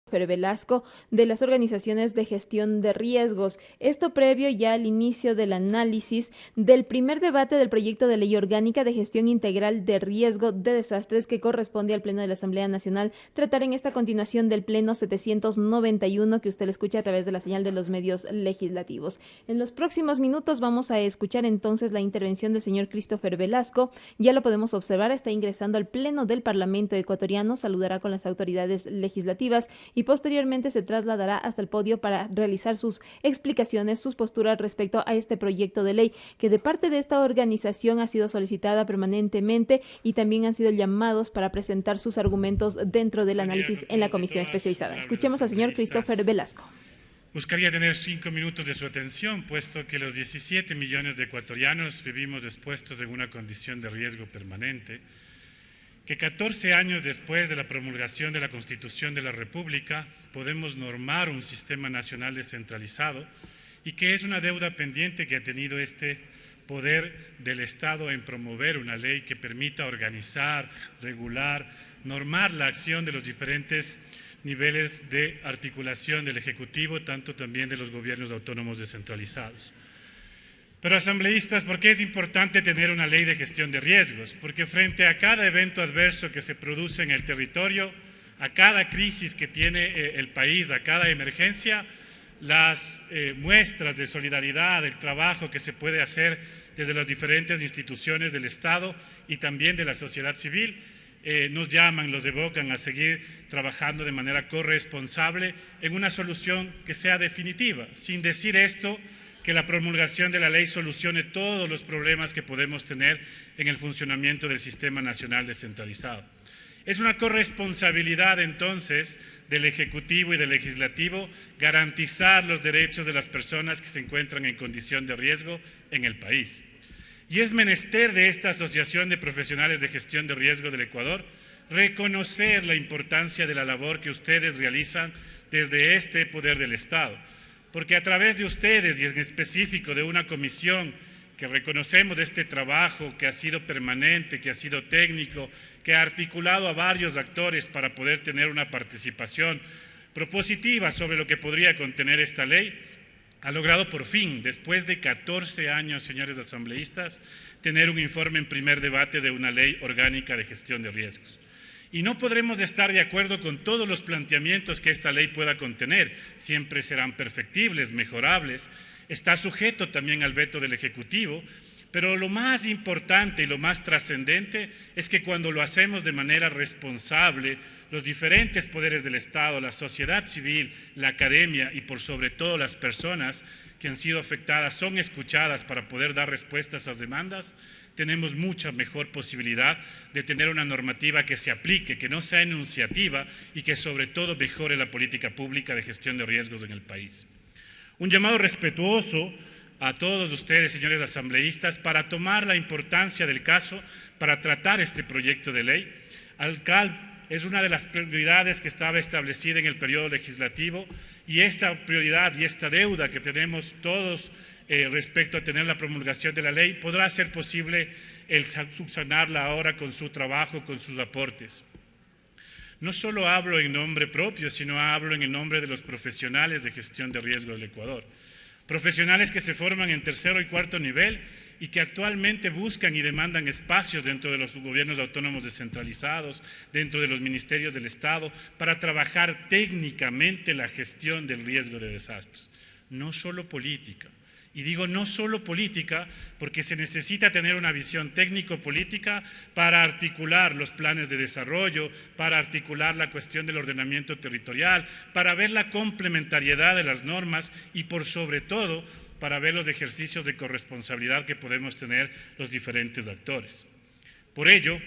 Velasco de las organizaciones de gestión de riesgos. Esto previo ya al inicio del análisis del primer debate del proyecto de ley orgánica de gestión integral de riesgo de desastres que corresponde al Pleno de la Asamblea Nacional tratar en esta continuación del Pleno 791 que usted lo escucha a través de la señal de los medios legislativos. En los próximos minutos vamos a escuchar entonces la intervención del señor Christopher Velasco. Ya lo podemos observar, está ingresando al Pleno del Parlamento ecuatoriano, saludará con las autoridades legislativas y posteriormente se trasladará hasta el podio para realizar sus explicaciones, sus posturas respecto a este proyecto de ley que de parte de esta organización ha sido solicitada permanentemente y también han sido llamados para presentar sus argumentos dentro del análisis en la comisión especializada. Escuchemos al señor Christopher Velasco. Buscaría tener 5 minutos de su atención, puesto que los 17 millones de ecuatorianos vivimos expuestos en una condición de riesgo permanente, que 14 años después de la promulgación de la Constitución de la República podemos normar un sistema nacional descentralizado y que es una deuda pendiente que ha tenido este poder del Estado en promover una ley que permita organizar, regular, normar la acción de los diferentes niveles de articulación del Ejecutivo, tanto también de los gobiernos autónomos descentralizados. Pero asambleístas, ¿por qué es importante tener una ley de gestión de riesgos? Porque frente a cada evento adverso que se produce en el territorio, a cada crisis que tiene el país, a cada emergencia, las muestras de solidaridad, del trabajo que se puede hacer desde las diferentes instituciones del Estado y también de la sociedad civil, nos llaman, los evocan a seguir trabajando de manera corresponsable en una solución que sea definitiva. Sin decir esto, que la promulgación de la ley solucione todos los problemas que podemos tener en el funcionamiento del Sistema Nacional Descentralizado. Es una corresponsabilidad entonces del Ejecutivo y del Legislativo garantizar los derechos de las personas que se encuentran en condición de riesgo en el país. Y es menester de esta Asociación de Profesionales de Gestión de Riesgo del Ecuador reconocer la importancia de la labor que ustedes realizan desde este poder del Estado. Porque a través de ustedes y en específico de una comisión que reconocemos este trabajo que ha sido permanente, que ha sido técnico, que ha articulado a varios actores para poder tener una participación propositiva sobre lo que podría contener esta ley, ha logrado por fin, después de 14 años, señores asambleístas, tener un informe en primer debate de una ley orgánica de gestión de riesgos. Y no podremos estar de acuerdo con todos los planteamientos que esta ley pueda contener, siempre serán perfectibles, mejorables, está sujeto también al veto del Ejecutivo, pero lo más importante y lo más trascendente es que cuando lo hacemos de manera responsable, los diferentes poderes del Estado, la sociedad civil, la academia y por sobre todo las personas que han sido afectadas son escuchadas para poder dar respuesta a esas demandas, tenemos mucha mejor posibilidad de tener una normativa que se aplique, que no sea enunciativa y que sobre todo mejore la política pública de gestión de riesgos en el país. Un llamado respetuoso a todos ustedes, señores asambleístas, para tomar la importancia del caso, para tratar este proyecto de ley, al cual es una de las prioridades que estaba establecida en el periodo legislativo y esta prioridad y esta deuda que tenemos todos respecto a tener la promulgación de la ley, podrá ser posible el subsanarla ahora con su trabajo, con sus aportes. No solo hablo en nombre propio, sino hablo en el nombre de los profesionales de gestión de riesgo del Ecuador. Profesionales que se forman en tercero y cuarto nivel y que actualmente buscan y demandan espacios dentro de los gobiernos autónomos descentralizados, dentro de los ministerios del Estado, para trabajar técnicamente la gestión del riesgo de desastres, no solo política. Y digo no solo política porque se necesita tener una visión técnico-política para articular los planes de desarrollo, para articular la cuestión del ordenamiento territorial, para ver la complementariedad de las normas y por sobre todo para ver los ejercicios de corresponsabilidad que podemos tener los diferentes actores. Por ello,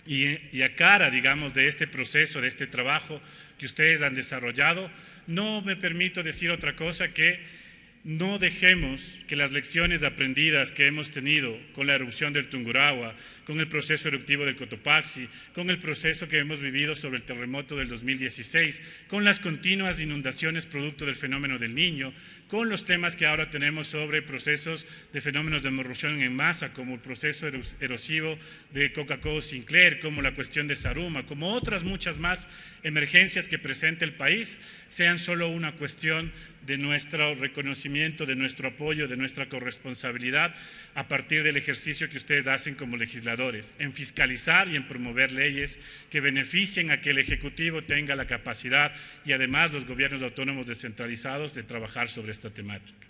y a cara, digamos, de este proceso, de este trabajo que ustedes han desarrollado, no me permito decir otra cosa que no dejemos que las lecciones aprendidas que hemos tenido con la erupción del Tungurahua, con el proceso eruptivo del Cotopaxi, con el proceso que hemos vivido sobre el terremoto del 2016, con las continuas inundaciones producto del fenómeno del Niño, con los temas que ahora tenemos sobre procesos de fenómenos de erosión en masa, como el proceso erosivo de Coca-Cola Sinclair, como la cuestión de Zaruma, como otras muchas más emergencias que presenta el país, sean solo una cuestión de nuestro reconocimiento, de nuestro apoyo, de nuestra corresponsabilidad a partir del ejercicio que ustedes hacen como legisladores, en fiscalizar y en promover leyes que beneficien a que el Ejecutivo tenga la capacidad y además los gobiernos autónomos descentralizados de trabajar sobre esta temática.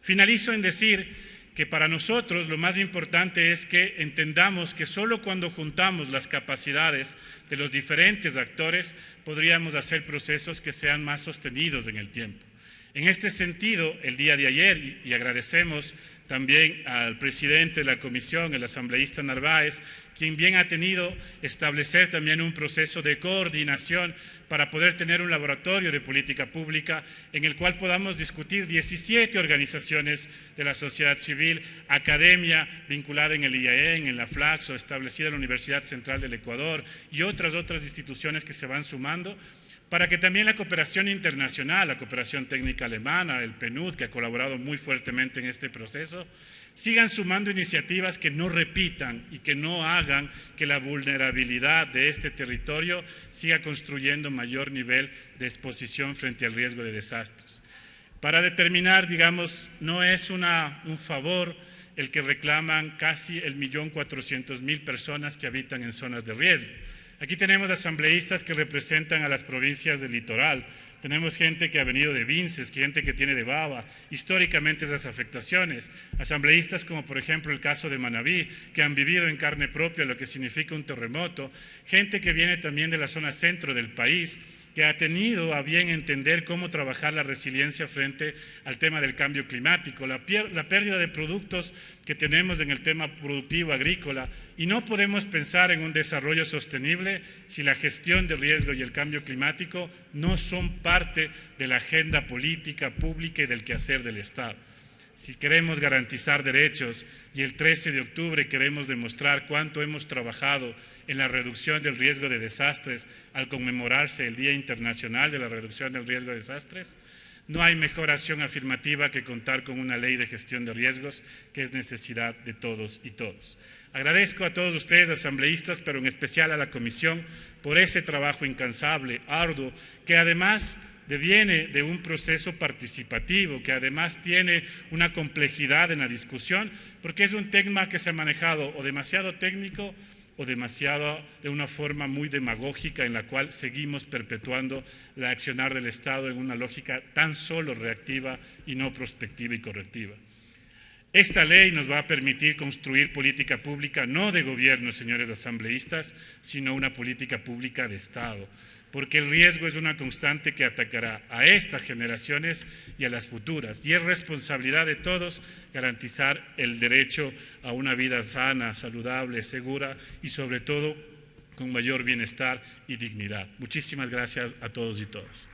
Finalizo en decir que para nosotros lo más importante es que entendamos que solo cuando juntamos las capacidades de los diferentes actores podríamos hacer procesos que sean más sostenidos en el tiempo. En este sentido, el día de ayer, y agradecemos también al presidente de la comisión, el asambleísta Narváez, quien bien ha tenido establecer también un proceso de coordinación para poder tener un laboratorio de política pública en el cual podamos discutir 17 organizaciones de la sociedad civil, academia vinculada en el IAEN, en la Flaxo, establecida en la Universidad Central del Ecuador y otras instituciones que se van sumando, para que también la cooperación internacional, la cooperación técnica alemana, el PNUD, que ha colaborado muy fuertemente en este proceso, sigan sumando iniciativas que no repitan y que no hagan que la vulnerabilidad de este territorio siga construyendo mayor nivel de exposición frente al riesgo de desastres. Para determinar, digamos, no es un favor el que reclaman casi 1.400.000 personas que habitan en zonas de riesgo. Aquí tenemos asambleístas que representan a las provincias del litoral, tenemos gente que ha venido de Vinces, gente que tiene de Baba, históricamente esas afectaciones, asambleístas como por ejemplo el caso de Manabí, que han vivido en carne propia lo que significa un terremoto, gente que viene también de la zona centro del país, que ha tenido a bien entender cómo trabajar la resiliencia frente al tema del cambio climático, la pérdida de productos que tenemos en el tema productivo agrícola, y no podemos pensar en un desarrollo sostenible si la gestión del riesgo y el cambio climático no son parte de la agenda política pública y del quehacer del Estado. Si queremos garantizar derechos y el 13 de octubre queremos demostrar cuánto hemos trabajado en la reducción del riesgo de desastres al conmemorarse el Día Internacional de la Reducción del Riesgo de Desastres, no hay mejor acción afirmativa que contar con una ley de gestión de riesgos que es necesidad de todos y todos. Agradezco a todos ustedes, asambleístas, pero en especial a la Comisión, por ese trabajo incansable, arduo, que además viene de un proceso participativo, que además tiene una complejidad en la discusión, porque es un tema que se ha manejado o demasiado técnico o demasiado de una forma muy demagógica en la cual seguimos perpetuando la accionar del Estado en una lógica tan solo reactiva y no prospectiva y correctiva. Esta ley nos va a permitir construir política pública no de gobierno, señores asambleístas, sino una política pública de Estado, porque el riesgo es una constante que atacará a estas generaciones y a las futuras, y es responsabilidad de todos garantizar el derecho a una vida sana, saludable, segura y sobre todo con mayor bienestar y dignidad. Muchísimas gracias a todos y todas.